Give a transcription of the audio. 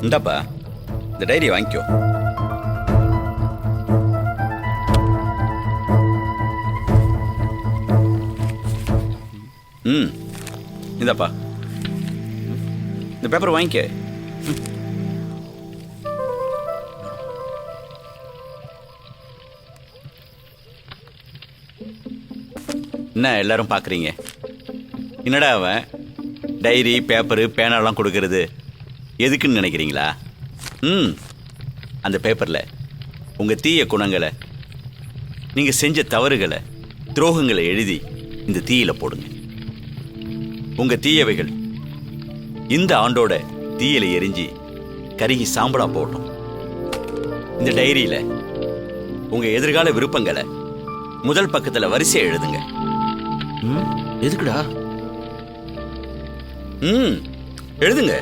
இந்தாப்பா, இந்த டைரி வாங்கிக்கோ. இந்தாப்பா, இந்த பேப்பர் வாங்கிக்க. என்ன எல்லாரும் பார்க்குறீங்க? என்னடா அவன் டைரி பேப்பரு பேனாலாம் கொடுக்கறது எதுக்குன்னு நினைக்கிறீங்களா? அந்த பேப்பரில் உங்கள் தீய குணங்களை, நீங்கள் செஞ்ச தவறுகளை, துரோகங்களை எழுதி இந்த தீயில போடுங்க. உங்கள் தீயவைகள் இந்த ஆண்டோட தீயில எரிஞ்சு கருகி சாம்பலா போடணும். இந்த டைரியில உங்க எதிர்கால விருப்பங்களை முதல் பக்கத்துல வரிசையா எழுதுங்க. எதுக்குடா? எழுதுங்க.